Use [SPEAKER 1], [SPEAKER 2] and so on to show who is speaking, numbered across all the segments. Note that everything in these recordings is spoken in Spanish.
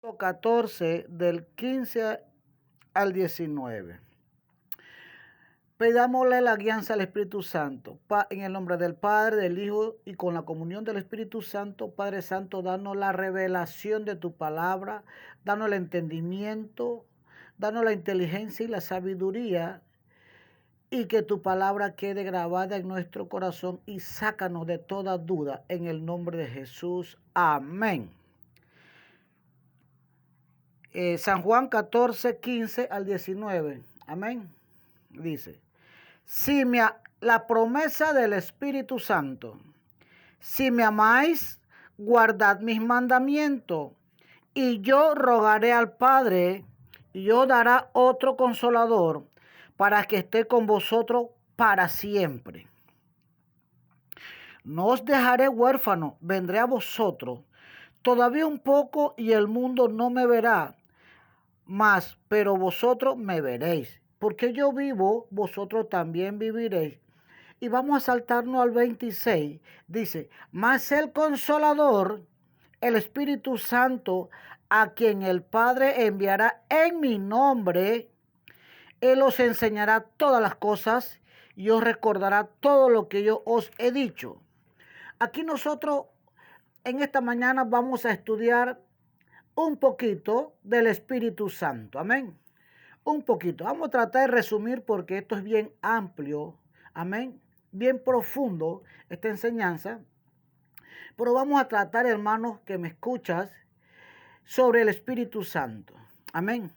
[SPEAKER 1] 14 del 15 al 19. Pidámosle la guianza al Espíritu Santo. En el nombre del Padre, del Hijo y con la comunión del Espíritu Santo. Padre Santo, danos la revelación de tu palabra, danos el entendimiento, danos la inteligencia y la sabiduría, y que tu palabra quede grabada en nuestro corazón y sácanos de toda duda en el nombre de Jesús. Amén. San Juan 14, 15 al 19. Amén. Dice, la promesa del Espíritu Santo. Si me amáis, guardad mis mandamientos, y yo rogaré al Padre, y os dará otro consolador, para que esté con vosotros para siempre. No os dejaré huérfano, vendré a vosotros. Todavía un poco y el mundo no me verá más, pero vosotros me veréis. Porque yo vivo, vosotros también viviréis. Y vamos a saltarnos al 26. Dice, mas el Consolador, el Espíritu Santo, a quien el Padre enviará en mi nombre, Él os enseñará todas las cosas y os recordará todo lo que yo os he dicho. Aquí nosotros en esta mañana vamos a estudiar un poquito del Espíritu Santo. Amén. Un poquito. Vamos a tratar de resumir porque esto es bien amplio. Amén. Bien profundo esta enseñanza. Pero vamos a tratar, hermanos, que me escuchas, sobre el Espíritu Santo. Amén.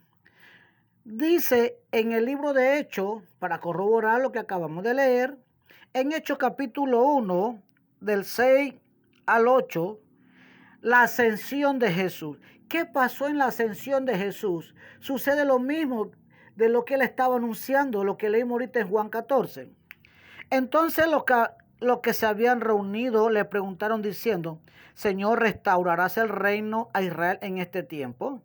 [SPEAKER 1] Dice en el libro de Hechos, para corroborar lo que acabamos de leer, en Hechos capítulo 1, del 6 al 8, la ascensión de Jesús. ¿Qué pasó en la ascensión de Jesús? Sucede lo mismo de lo que él estaba anunciando, lo que leímos ahorita en Juan 14. Entonces los que se habían reunido le preguntaron diciendo, Señor, ¿restaurarás el reino a Israel en este tiempo?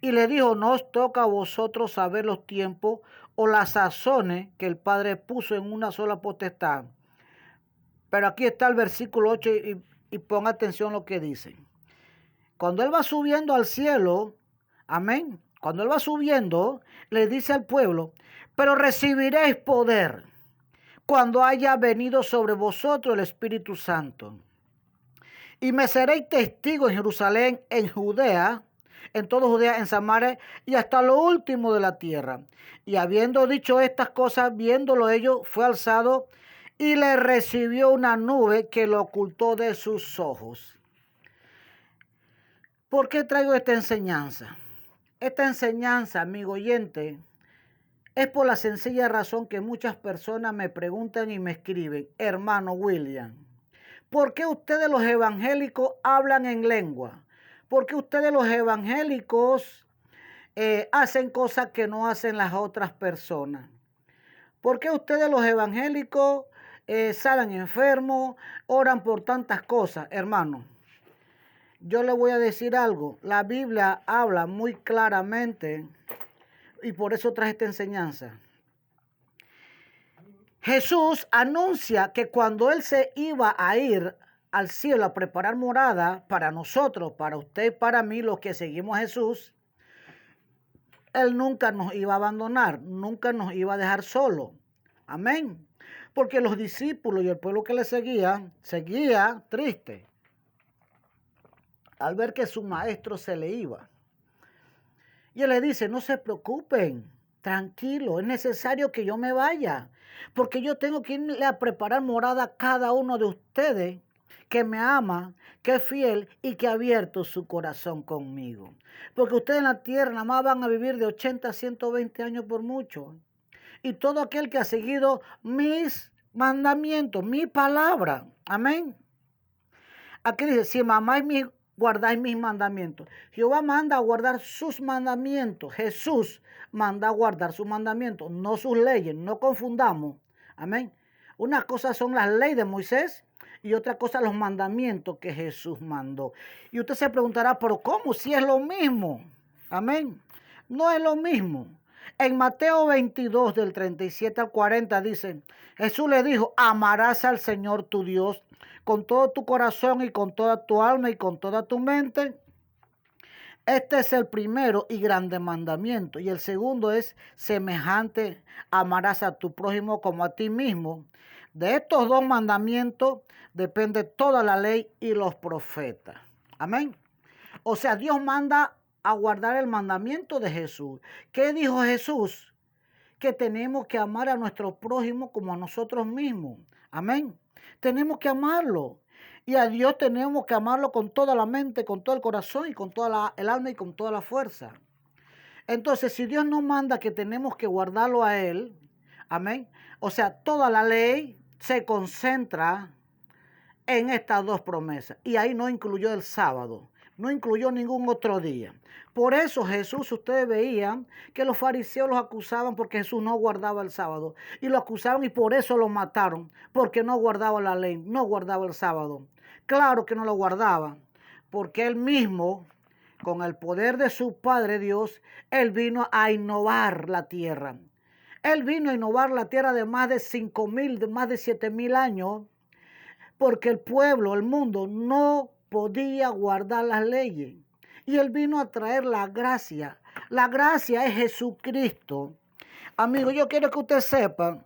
[SPEAKER 1] Y le dijo, no os toca a vosotros saber los tiempos o las sazones que el Padre puso en una sola potestad. Pero aquí está el versículo 8 y pon atención a lo que dice. Cuando Él va subiendo al cielo, amén, cuando Él va subiendo, le dice al pueblo, pero recibiréis poder cuando haya venido sobre vosotros el Espíritu Santo. Y me seréis testigos en Jerusalén, en Judea, en toda Judea, en Samaria y hasta lo último de la tierra. Y habiendo dicho estas cosas, viéndolo ellos, fue alzado y le recibió una nube que lo ocultó de sus ojos. ¿Por qué traigo esta enseñanza? Esta enseñanza, amigo oyente, es por la sencilla razón que muchas personas me preguntan y me escriben, hermano William, ¿por qué ustedes los evangélicos hablan en lengua? ¿Por qué ustedes los evangélicos hacen cosas que no hacen las otras personas? ¿Por qué ustedes los evangélicos salen enfermos, oran por tantas cosas, hermano? Yo le voy a decir algo. La Biblia habla muy claramente y por eso traje esta enseñanza. Jesús anuncia que cuando Él se iba a ir al cielo a preparar morada para nosotros, para usted y para mí, los que seguimos a Jesús, Él nunca nos iba a abandonar, nunca nos iba a dejar solo. Amén. Porque los discípulos y el pueblo que le seguía triste al ver que su maestro se le iba. Y Él le dice, no se preocupen, tranquilo, es necesario que yo me vaya, porque yo tengo que irle a preparar morada a cada uno de ustedes que me ama, que es fiel y que ha abierto su corazón conmigo. Porque ustedes en la tierra nada más van a vivir de 80 a 120 años por mucho. Y todo aquel que ha seguido mis mandamientos, mi palabra, amén. Aquí dice, si mamáis guardáis mis mandamientos. Jehová manda a guardar sus mandamientos. Jesús manda a guardar sus mandamientos, no sus leyes. No confundamos. Amén. Una cosa son las leyes de Moisés y otra cosa los mandamientos que Jesús mandó. Y usted se preguntará, ¿pero cómo? Si es lo mismo. Amén. No es lo mismo. En Mateo 22, del 37 al 40, dice, Jesús le dijo, amarás al Señor tu Dios con todo tu corazón y con toda tu alma y con toda tu mente. Este es el primero y grande mandamiento. Y el segundo es semejante: amarás a tu prójimo como a ti mismo. De estos dos mandamientos depende toda la ley y los profetas. Amén. O sea, Dios manda a guardar el mandamiento de Jesús. ¿Qué dijo Jesús? Que tenemos que amar a nuestro prójimo como a nosotros mismos. Amén. Tenemos que amarlo. Y a Dios tenemos que amarlo con toda la mente, con todo el corazón y con toda el alma y con toda la fuerza. Entonces, si Dios nos manda que tenemos que guardarlo a Él, amén. O sea, toda la ley se concentra en estas dos promesas. Y ahí no incluyó el sábado, no incluyó ningún otro día. Por eso Jesús, ustedes veían que los fariseos los acusaban porque Jesús no guardaba el sábado. Y lo acusaban y por eso lo mataron, porque no guardaba la ley, no guardaba el sábado. Claro que no lo guardaba, porque él mismo, con el poder de su Padre Dios, él vino a innovar la tierra. Él vino a innovar la tierra de más de 5,000, de más de 7,000 años, porque el pueblo, el mundo, no podía guardar las leyes. Y él vino a traer la gracia. La gracia es Jesucristo. Amigo, yo quiero que usted sepa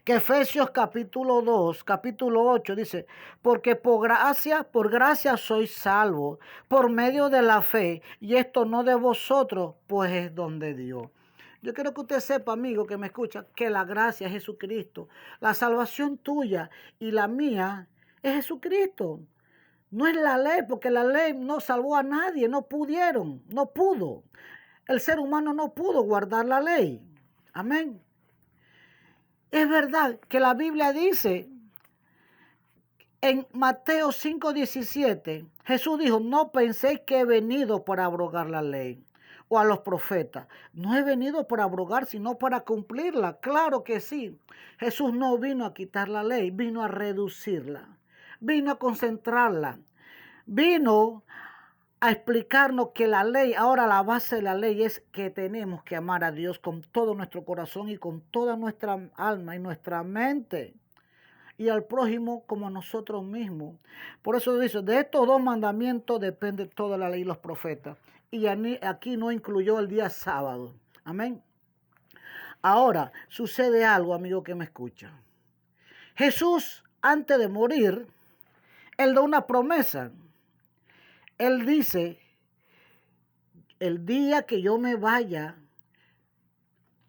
[SPEAKER 1] que Efesios capítulo 2, capítulo 8 dice: porque por gracia sois salvos, por medio de la fe, y esto no de vosotros, pues es don de Dios. Yo quiero que usted sepa, amigo, que me escucha, que la gracia es Jesucristo. La salvación tuya y la mía es Jesucristo. No es la ley, porque la ley no salvó a nadie, no pudieron, no pudo. El ser humano no pudo guardar la ley. Amén. Es verdad que la Biblia dice en Mateo 5:17, Jesús dijo: no penséis que he venido para abrogar la ley o a los profetas. No he venido para abrogar, sino para cumplirla. Claro que sí. Jesús no vino a quitar la ley, vino a reducirla, vino a concentrarla, vino a explicarnos que la ley, ahora la base de la ley es que tenemos que amar a Dios con todo nuestro corazón y con toda nuestra alma y nuestra mente, y al prójimo como nosotros mismos. Por eso dice: de estos dos mandamientos depende toda la ley y los profetas. Y aquí no incluyó el día sábado. Amén. Ahora, sucede algo, amigo que me escucha. Jesús, antes de morir, él da una promesa. Él dice: el día que yo me vaya,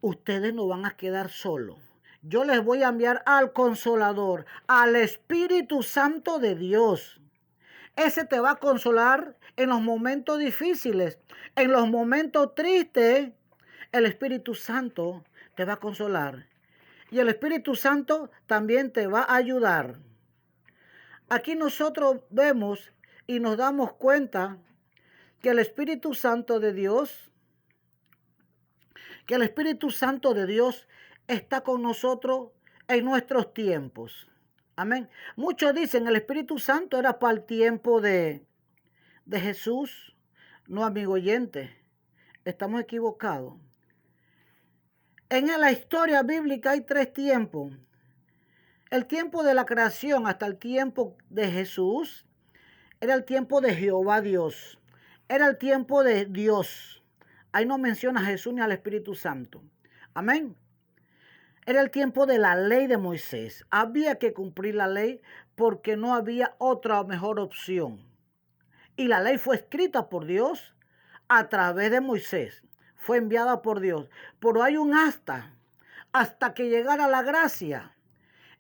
[SPEAKER 1] ustedes no van a quedar solos. Yo les voy a enviar al Consolador, al Espíritu Santo de Dios. Ese te va a consolar en los momentos difíciles, en los momentos tristes. El Espíritu Santo te va a consolar. Y el Espíritu Santo también te va a ayudar. Aquí nosotros vemos y nos damos cuenta que el Espíritu Santo de Dios, está con nosotros en nuestros tiempos. Amén. Muchos dicen el Espíritu Santo era para el tiempo de Jesús. No, amigo oyente, estamos equivocados. En la historia bíblica hay 3 tiempos. El tiempo de la creación hasta el tiempo de Jesús era el tiempo de Jehová Dios. Era el tiempo de Dios. Ahí no menciona a Jesús ni al Espíritu Santo. Amén. Era el tiempo de la ley de Moisés. Había que cumplir la ley porque no había otra mejor opción. Y la ley fue escrita por Dios a través de Moisés. Fue enviada por Dios. Pero hay un hasta que llegara la gracia.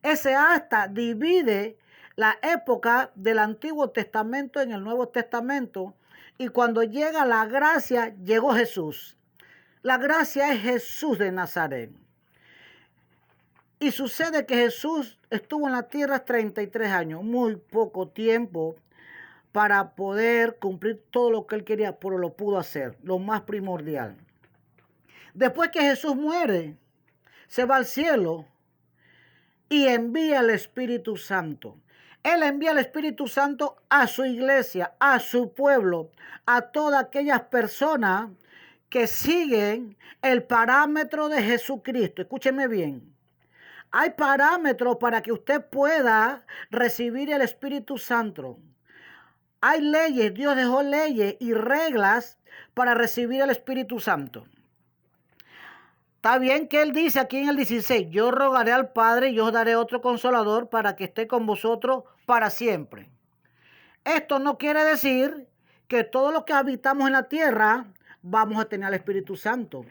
[SPEAKER 1] Ese hasta divide la época del Antiguo Testamento en el Nuevo Testamento. Y cuando llega la gracia, llegó Jesús. La gracia es Jesús de Nazaret. Y sucede que Jesús estuvo en la tierra 33 años, muy poco tiempo para poder cumplir todo lo que él quería, pero lo pudo hacer, lo más primordial. Después que Jesús muere, se va al cielo y envía el Espíritu Santo. Él envía el Espíritu Santo a su iglesia, a su pueblo, a todas aquellas personas que siguen el parámetro de Jesucristo. Escúcheme bien. Hay parámetros para que usted pueda recibir el Espíritu Santo. Hay leyes, Dios dejó leyes y reglas para recibir el Espíritu Santo. Está bien que Él dice aquí en el 16, yo rogaré al Padre y yo os daré otro consolador para que esté con vosotros para siempre. Esto no quiere decir que todos los que habitamos en la tierra vamos a tener al Espíritu Santo.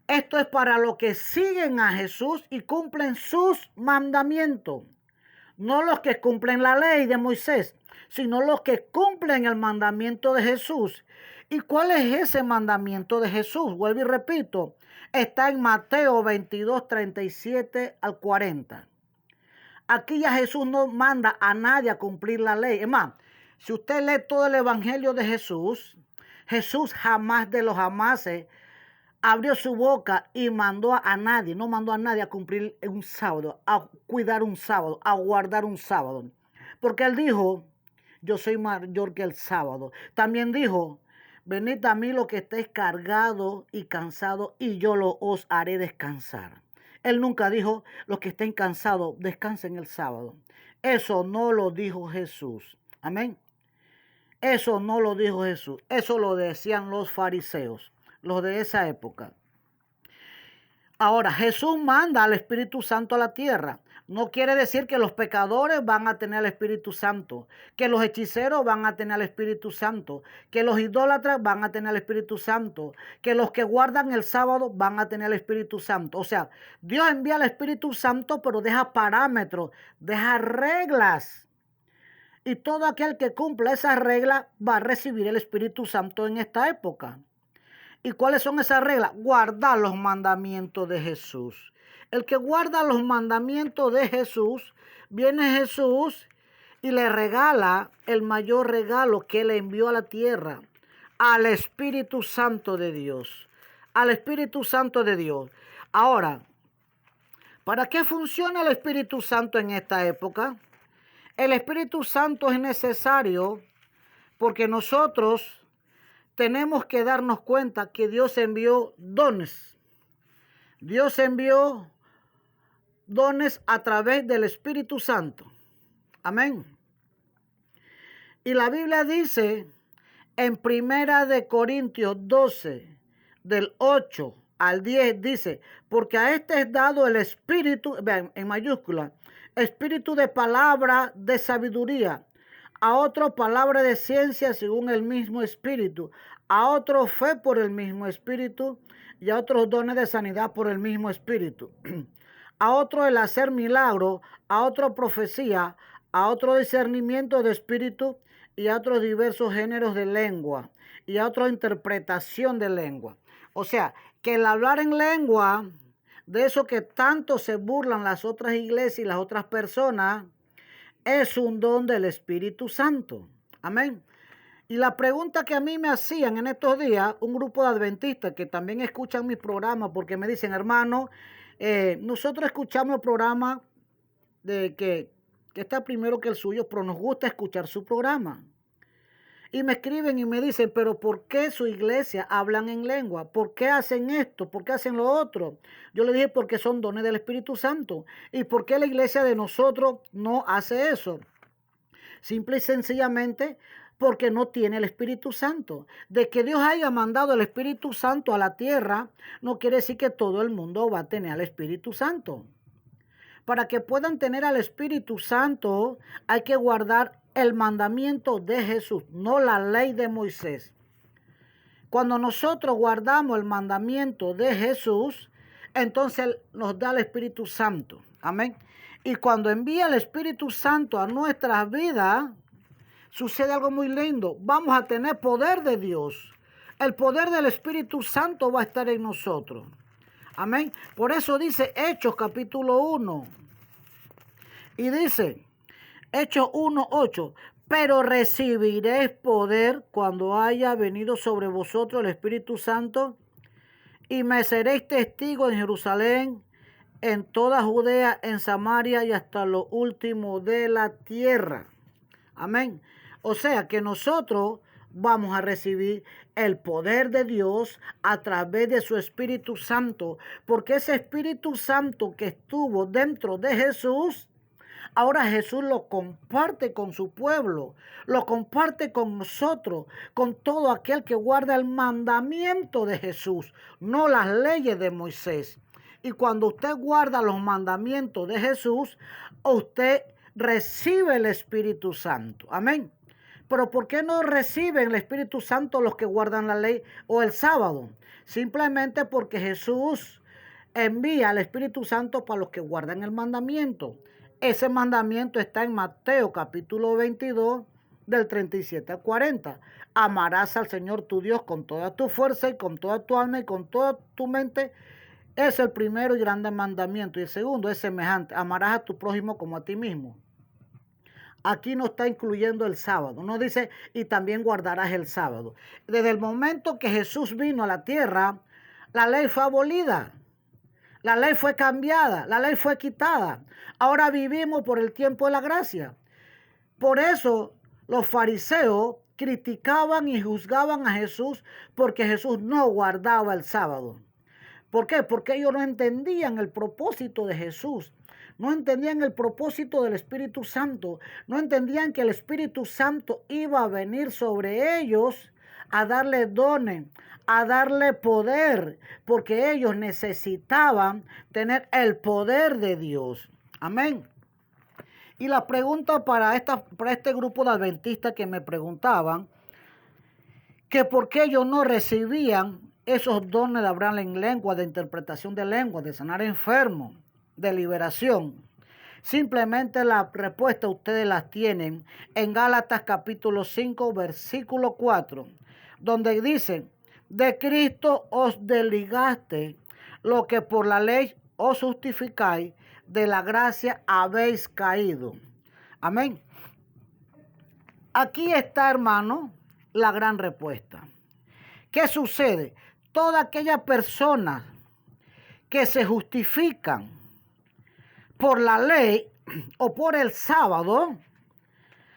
[SPEAKER 1] Esto es para los que siguen a Jesús y cumplen sus mandamientos. No los que cumplen la ley de Moisés, sino los que cumplen el mandamiento de Jesús. ¿Y cuál es ese mandamiento de Jesús? Vuelvo y repito, está en Mateo 22, 37 al 40. Aquí ya Jesús no manda a nadie a cumplir la ley. Es más, si usted lee todo el evangelio de Jesús, Jesús jamás de los jamases abrió su boca y mandó a nadie, no mandó a nadie a cumplir un sábado, a cuidar un sábado, a guardar un sábado. Porque Él dijo, yo soy mayor que el sábado. También dijo, venid a mí los que estéis cargados y cansados y yo os haré descansar. Él nunca dijo, los que estén cansados, descansen el sábado. Eso no lo dijo Jesús. Amén. Eso no lo dijo Jesús. Eso lo decían los fariseos, los de esa época. Ahora, Jesús manda al Espíritu Santo a la tierra. No quiere decir que los pecadores van a tener el Espíritu Santo, que los hechiceros van a tener el Espíritu Santo, que los idólatras van a tener el Espíritu Santo, que los que guardan el sábado van a tener el Espíritu Santo. O sea, Dios envía el Espíritu Santo, pero deja parámetros, deja reglas. Y todo aquel que cumpla esas reglas va a recibir el Espíritu Santo en esta época. ¿Y cuáles son esas reglas? Guardar los mandamientos de Jesús. El que guarda los mandamientos de Jesús, viene Jesús y le regala el mayor regalo que le envió a la tierra, al Espíritu Santo de Dios. Al Espíritu Santo de Dios. Ahora, ¿para qué funciona el Espíritu Santo en esta época? El Espíritu Santo es necesario porque nosotros tenemos que darnos cuenta que Dios envió dones. Dios envió dones a través del Espíritu Santo. Amén. Y la Biblia dice en 1 Corintios 12, del 8 al 10, dice, porque a este es dado el Espíritu, vean, en mayúscula, Espíritu de palabra de sabiduría, a otro palabra de ciencia según el mismo Espíritu, a otro fe por el mismo Espíritu y a otros dones de sanidad por el mismo Espíritu, a otro el hacer milagro, a otro profecía, a otro discernimiento de espíritu y a otros diversos géneros de lengua y a otra interpretación de lengua. O sea, que el hablar en lengua, de eso que tanto se burlan las otras iglesias y las otras personas, es un don del Espíritu Santo. Amén. Y la pregunta que a mí me hacían en estos días, un grupo de adventistas que también escuchan mi programa, porque me dicen, hermano, nosotros escuchamos el programa de que está primero que el suyo, pero nos gusta escuchar su programa. Y me escriben y me dicen, pero ¿por qué su iglesia hablan en lengua? ¿Por qué hacen esto? ¿Por qué hacen lo otro? Yo le dije, porque son dones del Espíritu Santo. ¿Y por qué la iglesia de nosotros no hace eso? Simple y sencillamente porque no tiene el Espíritu Santo. De que Dios haya mandado el Espíritu Santo a la tierra, no quiere decir que todo el mundo va a tener al Espíritu Santo. Para que puedan tener al Espíritu Santo, hay que guardar el mandamiento de Jesús, no la ley de Moisés. Cuando nosotros guardamos el mandamiento de Jesús, entonces nos da el Espíritu Santo. Amén. Y cuando envía el Espíritu Santo a nuestras vidas, sucede algo muy lindo. Vamos a tener poder de Dios. El poder del Espíritu Santo va a estar en nosotros. Amén. Por eso dice Hechos capítulo 1. Y dice, Hechos 1:8, pero recibiréis poder cuando haya venido sobre vosotros el Espíritu Santo y me seréis testigos en Jerusalén, en toda Judea, en Samaria y hasta lo último de la tierra. Amén. O sea que nosotros vamos a recibir el poder de Dios a través de su Espíritu Santo, porque ese Espíritu Santo que estuvo dentro de Jesús, Ahora Jesús lo comparte con su pueblo, lo comparte con nosotros, con todo aquel que guarda el mandamiento de Jesús, no las leyes de Moisés. Y cuando usted guarda los mandamientos de Jesús, usted recibe el Espíritu Santo. Amén. Pero ¿por qué no reciben el Espíritu Santo los que guardan la ley o el sábado? Simplemente porque Jesús envía al Espíritu Santo para los que guardan el mandamiento. Ese mandamiento está en Mateo capítulo 22, del 37 al 40. Amarás al Señor tu Dios con toda tu fuerza y con toda tu alma y con toda tu mente. Es el primero y grande mandamiento. Y el segundo es semejante. Amarás a tu prójimo como a ti mismo. Aquí no está incluyendo el sábado. No dice, y también guardarás el sábado. Desde el momento que Jesús vino a la tierra, la ley fue abolida. La ley fue cambiada. La ley fue quitada. Ahora vivimos por el tiempo de la gracia. Por eso los fariseos criticaban y juzgaban a Jesús porque Jesús no guardaba el sábado. ¿Por qué? Porque ellos no entendían el propósito de Jesús. No entendían el propósito del Espíritu Santo. No entendían que el Espíritu Santo iba a venir sobre ellos a darle dones, a darle poder, porque ellos necesitaban tener el poder de Dios. Amén. Y la pregunta para este grupo de adventistas que me preguntaban, que por qué ellos no recibían esos dones de hablar en lengua, de interpretación de lengua, de sanar enfermos, de liberación. Simplemente la respuesta ustedes las tienen en Gálatas capítulo 5, versículo 4, donde dice, de Cristo os desligaste, lo que por la ley os justificáis, de la gracia habéis caído. Amén. Aquí está, hermano, la gran respuesta. ¿Qué sucede? Todas aquellas personas que se justifican por la ley o por el sábado,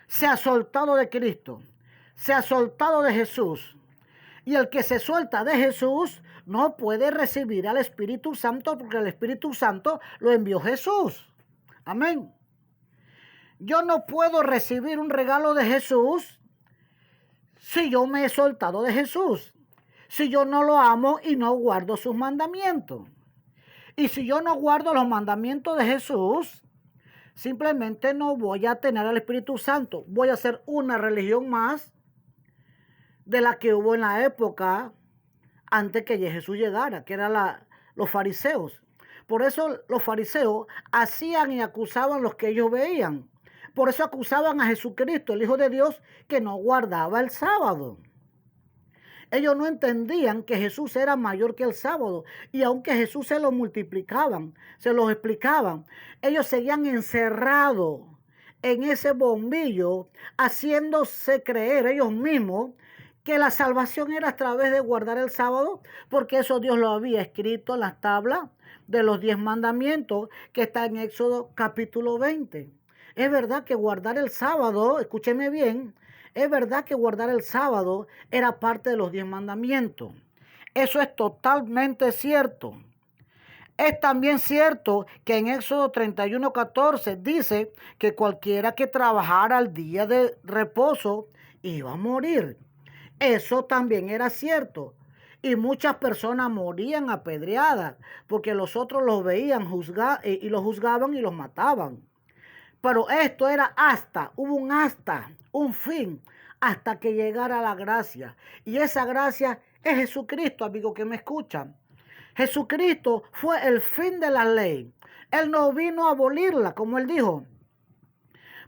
[SPEAKER 1] se ha soltado de Cristo, se ha soltado de Jesús. Y el que se suelta de Jesús no puede recibir al Espíritu Santo porque el Espíritu Santo lo envió Jesús. Amén. Yo no puedo recibir un regalo de Jesús si yo me he soltado de Jesús. Si yo no lo amo y no guardo sus mandamientos. Y si yo no guardo los mandamientos de Jesús, simplemente no voy a tener al Espíritu Santo. Voy a hacer una religión más de la que hubo en la época antes que Jesús llegara, que eran los fariseos. Por eso los fariseos hacían y acusaban los que ellos veían. Por eso acusaban a Jesucristo, el Hijo de Dios, que no guardaba el sábado. Ellos no entendían que Jesús era mayor que el sábado. Y aunque Jesús se lo multiplicaban, se los explicaban, ellos seguían encerrados en ese bombillo, haciéndose creer ellos mismos que la salvación era a través de guardar el sábado, porque eso Dios lo había escrito en las tablas de los 10 mandamientos que está en Éxodo capítulo 20. Es verdad que guardar el sábado, escúcheme bien, es verdad que guardar el sábado era parte de los 10 mandamientos. Eso es totalmente cierto. Es también cierto que en Éxodo 31:14 dice que cualquiera que trabajara al día de reposo iba a morir. Eso también era cierto. Y muchas personas morían apedreadas porque los otros los veían y los juzgaban y los mataban. Pero esto era hasta, un fin, hasta que llegara la gracia. Y esa gracia es Jesucristo, amigo que me escuchan. Jesucristo fue el fin de la ley. Él no vino a abolirla, como él dijo.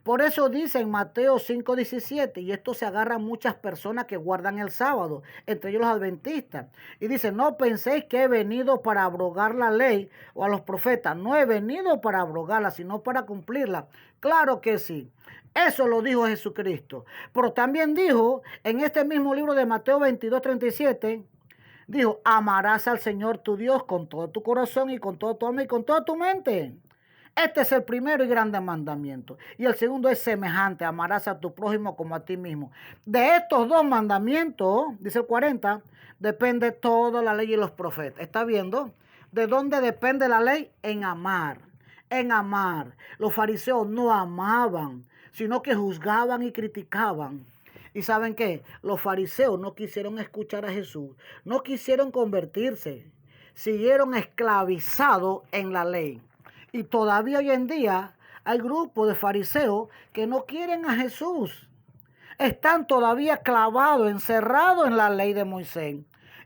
[SPEAKER 1] Por eso dice en Mateo 5:17, y esto se agarra a muchas personas que guardan el sábado, entre ellos los adventistas. Y dice, no penséis que he venido para abrogar la ley o a los profetas. No he venido para abrogarla, sino para cumplirla. Claro que sí. Eso lo dijo Jesucristo. Pero también dijo en este mismo libro de Mateo 22:37, dijo, amarás al Señor tu Dios con todo tu corazón y con todo tu alma y con toda tu mente. Este es el primero y grande mandamiento. Y el segundo es semejante, amarás a tu prójimo como a ti mismo. De estos 2 mandamientos, dice el 40, depende toda la ley y los profetas. ¿Está viendo? ¿De dónde depende la ley? En amar. en amar. Los fariseos no amaban, sino que juzgaban y criticaban. ¿Y saben qué? Los fariseos no quisieron escuchar a Jesús, no quisieron convertirse, siguieron esclavizados en la ley. Y todavía hoy en día hay grupos de fariseos que no quieren a Jesús. Están todavía clavados, encerrados en la ley de Moisés.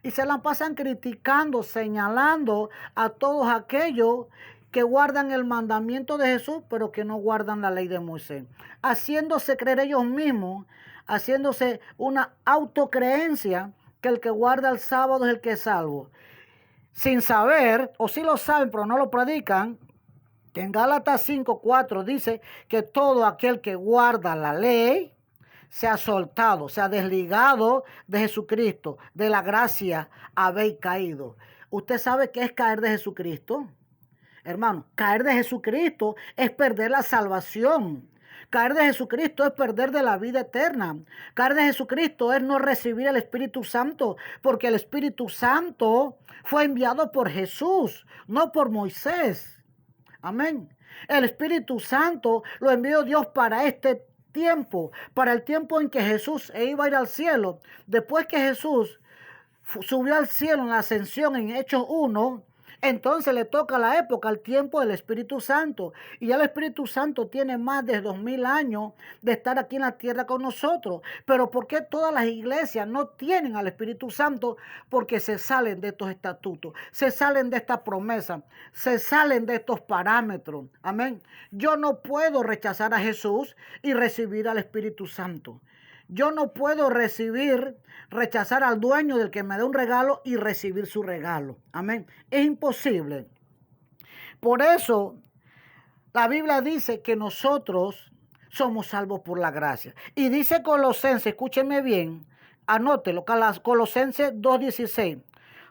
[SPEAKER 1] Y se la pasan criticando, señalando a todos aquellos que guardan el mandamiento de Jesús, pero que no guardan la ley de Moisés. Haciéndose creer ellos mismos, haciéndose una autocreencia que el que guarda el sábado es el que es salvo. Sin saber, o sí lo saben, pero no lo predican, que en Gálatas 5:4 dice que todo aquel que guarda la ley se ha soltado, se ha desligado de Jesucristo, de la gracia habéis caído. ¿Usted sabe qué es caer de Jesucristo? Hermano, caer de Jesucristo es perder la salvación. Caer de Jesucristo es perder de la vida eterna. Caer de Jesucristo es no recibir el Espíritu Santo, porque el Espíritu Santo fue enviado por Jesús, no por Moisés. Amén. El Espíritu Santo lo envió Dios para este tiempo, para el tiempo en que Jesús iba a ir al cielo. Después que Jesús subió al cielo en la ascensión en Hechos 1, entonces le toca la época, el tiempo del Espíritu Santo. Y ya el Espíritu Santo tiene más de 2000 años de estar aquí en la tierra con nosotros. Pero ¿por qué todas las iglesias no tienen al Espíritu Santo? Porque se salen de estos estatutos, se salen de esta promesa, se salen de estos parámetros. Amén. Yo no puedo rechazar a Jesús y recibir al Espíritu Santo. Yo no puedo rechazar al dueño del que me dé un regalo y recibir su regalo. Amén. Es imposible. Por eso, la Biblia dice que nosotros somos salvos por la gracia. Y dice Colosenses, escúcheme bien, anótelo, Colosenses 2:16.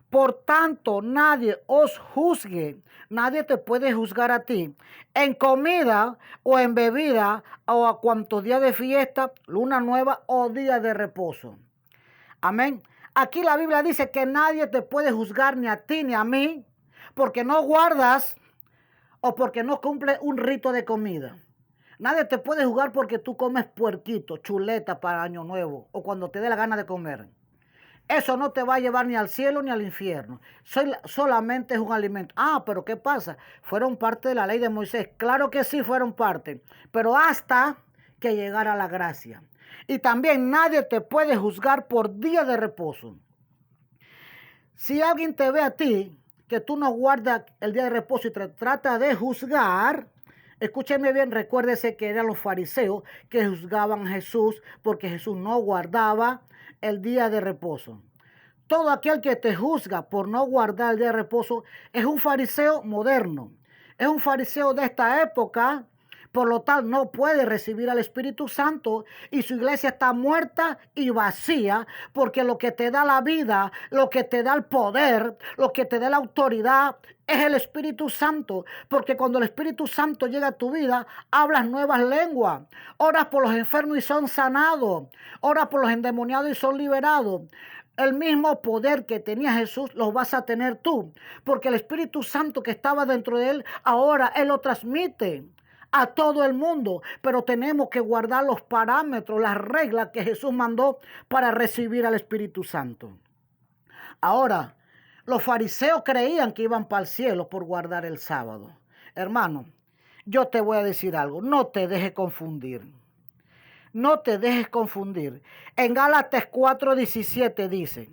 [SPEAKER 1] Por tanto, nadie os juzgue, nadie te puede juzgar a ti, en comida o en bebida o a cuantos días de fiesta, luna nueva o día de reposo. Amén. Aquí la Biblia dice que nadie te puede juzgar ni a ti ni a mí, porque no guardas o porque no cumples un rito de comida. Nadie te puede juzgar porque tú comes puerquito, chuleta para Año Nuevo o cuando te dé la gana de comer. Eso no te va a llevar ni al cielo ni al infierno. Solamente es un alimento. Ah, pero ¿qué pasa? Fueron parte de la ley de Moisés. Claro que sí fueron parte, pero hasta que llegara la gracia. Y también nadie te puede juzgar por día de reposo. Si alguien te ve a ti, que tú no guardas el día de reposo y te trata de juzgar, escúcheme bien, recuérdese que eran los fariseos que juzgaban a Jesús porque Jesús no guardaba el día de reposo. Todo aquel que te juzga por no guardar el día de reposo es un fariseo moderno. Es un fariseo de esta época. Por lo tal, no puede recibir al Espíritu Santo y su iglesia está muerta y vacía, porque lo que te da la vida, lo que te da el poder, lo que te da la autoridad es el Espíritu Santo, porque cuando el Espíritu Santo llega a tu vida, hablas nuevas lenguas, oras por los enfermos y son sanados, oras por los endemoniados y son liberados. El mismo poder que tenía Jesús lo vas a tener tú, porque el Espíritu Santo que estaba dentro de él, ahora él lo transmite a todo el mundo, pero tenemos que guardar los parámetros, las reglas que Jesús mandó para recibir al Espíritu Santo. Ahora, los fariseos creían que iban para el cielo por guardar el sábado. Hermano, yo te voy a decir algo, no te dejes confundir. No te dejes confundir. En Gálatas 4:17 dice,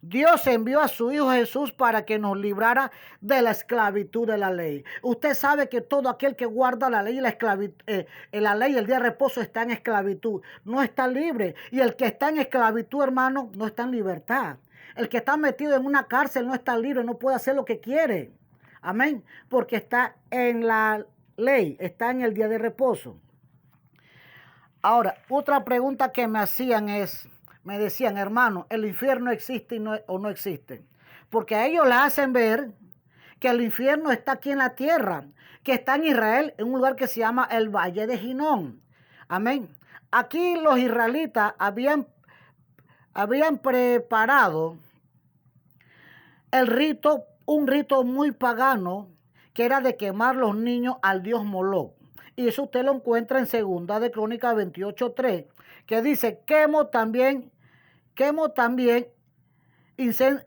[SPEAKER 1] Dios envió a su Hijo Jesús para que nos librara de la esclavitud de la ley. Usted sabe que todo aquel que guarda la ley y la ley, el día de reposo está en esclavitud, no está libre. Y el que está en esclavitud, hermano, no está en libertad. El que está metido en una cárcel no está libre, no puede hacer lo que quiere. Amén. Porque está en la ley, está en el día de reposo. Ahora, otra pregunta que me hacían me decían, hermano, ¿el infierno existe o no existe? Porque a ellos les hacen ver que el infierno está aquí en la tierra, que está en Israel, en un lugar que se llama el Valle de Ginón. Amén. Aquí los israelitas habían preparado un rito muy pagano, que era de quemar los niños al dios Moloc. Y eso usted lo encuentra en Segunda de Crónicas 28:3, que dice, quemo también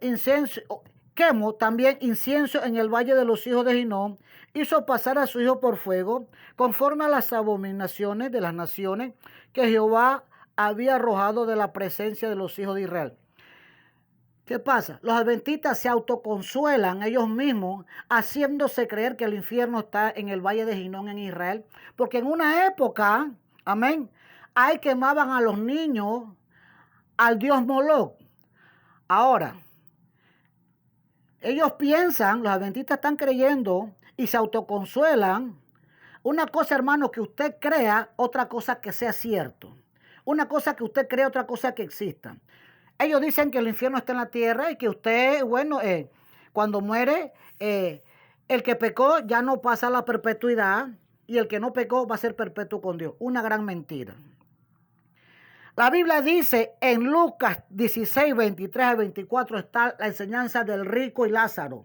[SPEAKER 1] incienso, quemo también incienso en el valle de los hijos de Hinnom, hizo pasar a su hijo por fuego, conforme a las abominaciones de las naciones que Jehová había arrojado de la presencia de los hijos de Israel. ¿Qué pasa? Los adventistas se autoconsuelan ellos mismos haciéndose creer que el infierno está en el valle de Hinnom en Israel, porque en una época, amén, ahí quemaban a los niños al dios Moloc. Ahora, ellos piensan, los adventistas están creyendo y se autoconsuelan. Una cosa, hermano, que usted crea, otra cosa que sea cierto. Una cosa que usted crea, otra cosa que exista. Ellos dicen que el infierno está en la tierra y que usted, bueno, cuando muere, el que pecó ya no pasa a la perpetuidad y el que no pecó va a ser perpetuo con Dios. Una gran mentira. La Biblia dice en Lucas 16, 23 al 24 está la enseñanza del rico y Lázaro.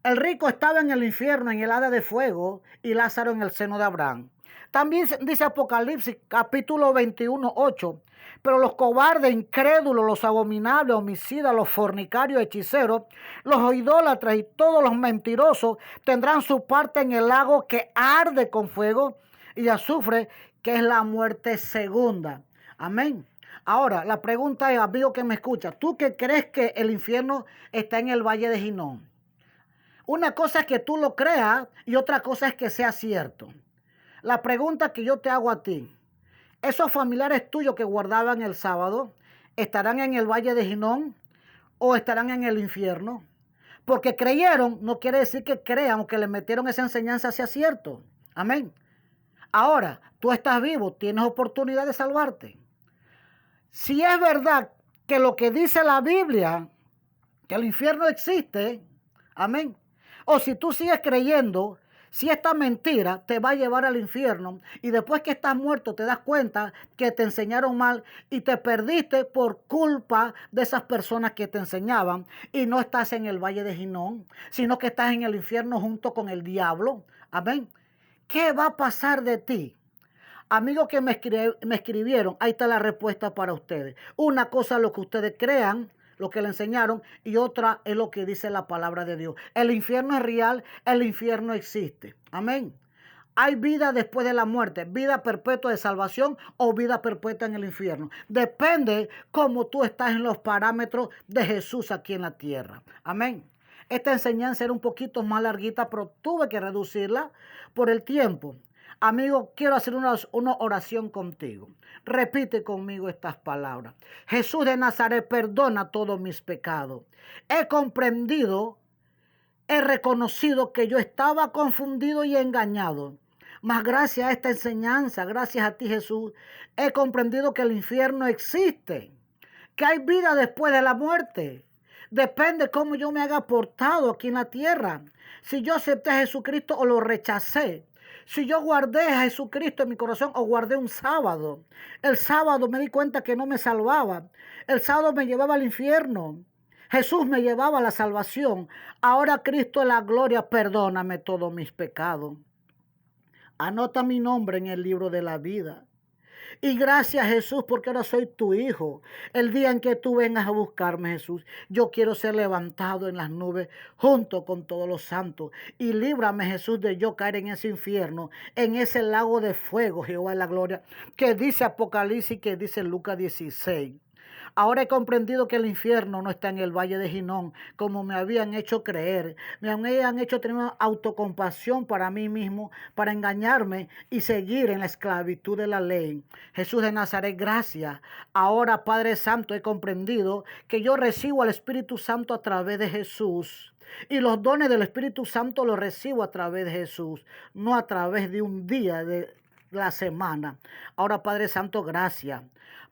[SPEAKER 1] El rico estaba en el infierno, en el hada de fuego, y Lázaro en el seno de Abraham. También dice Apocalipsis capítulo 21, 8. Pero los cobardes, incrédulos, los abominables, homicidas, los fornicarios, hechiceros, los idólatras y todos los mentirosos tendrán su parte en el lago que arde con fuego y azufre, que es la muerte segunda. Amén. Ahora, la pregunta es, amigo que me escucha, ¿tú qué crees que el infierno está en el valle de Hinnom? Una cosa es que tú lo creas y otra cosa es que sea cierto. La pregunta que yo te hago a ti, ¿esos familiares tuyos que guardaban el sábado estarán en el valle de Hinnom o estarán en el infierno? Porque creyeron no quiere decir que crean o que le metieron esa enseñanza sea cierto. Amén. Ahora, tú estás vivo, tienes oportunidad de salvarte. Si es verdad que lo que dice la Biblia, que el infierno existe, amén. O si tú sigues creyendo, si esta mentira te va a llevar al infierno y después que estás muerto te das cuenta que te enseñaron mal y te perdiste por culpa de esas personas que te enseñaban y no estás en el valle de Hinnom, sino que estás en el infierno junto con el diablo, amén. ¿Qué va a pasar de ti? Amigos que me escribieron, ahí está la respuesta para ustedes. Una cosa es lo que ustedes crean, lo que le enseñaron, y otra es lo que dice la palabra de Dios. El infierno es real, el infierno existe. Amén. Hay vida después de la muerte, vida perpetua de salvación o vida perpetua en el infierno. Depende cómo tú estás en los parámetros de Jesús aquí en la tierra. Amén. Esta enseñanza era un poquito más larguita, pero tuve que reducirla por el tiempo. Amigo, quiero hacer una oración contigo. Repite conmigo estas palabras. Jesús de Nazaret, perdona todos mis pecados. He comprendido, he reconocido que yo estaba confundido y engañado. Mas gracias a esta enseñanza, gracias a ti Jesús, he comprendido que el infierno existe, que hay vida después de la muerte. Depende cómo yo me haga portado aquí en la tierra. Si yo acepté a Jesucristo o lo rechacé. Si yo guardé a Jesucristo en mi corazón o guardé un sábado. El sábado me di cuenta que no me salvaba. El sábado me llevaba al infierno. Jesús me llevaba a la salvación. Ahora Cristo en la gloria, perdóname todos mis pecados. Anota mi nombre en el libro de la vida. Y gracias Jesús porque ahora soy tu hijo. El día en que tú vengas a buscarme, Jesús, yo quiero ser levantado en las nubes junto con todos los santos. Y líbrame, Jesús, de yo caer en ese infierno, en ese lago de fuego, Jehová de la gloria, que dice Apocalipsis, que dice Lucas 16. Ahora he comprendido que el infierno no está en el valle de Hinnom, como me habían hecho creer. Me habían hecho tener una autocompasión para mí mismo, para engañarme y seguir en la esclavitud de la ley. Jesús de Nazaret, gracias. Ahora, Padre Santo, he comprendido que yo recibo al Espíritu Santo a través de Jesús. Y los dones del Espíritu Santo los recibo a través de Jesús, no a través de un día de la semana. Ahora, Padre Santo, gracias.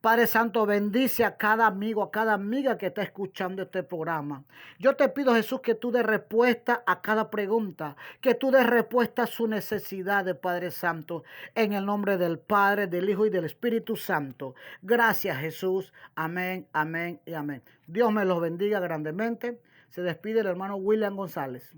[SPEAKER 1] Padre Santo, bendice a cada amigo, a cada amiga que está escuchando este programa. Yo te pido, Jesús, que tú des respuesta a cada pregunta, que tú des respuesta a su necesidad, Padre Santo, en el nombre del Padre, del Hijo y del Espíritu Santo. Gracias, Jesús. Amén, amén y amén. Dios me los bendiga grandemente. Se despide el hermano William González.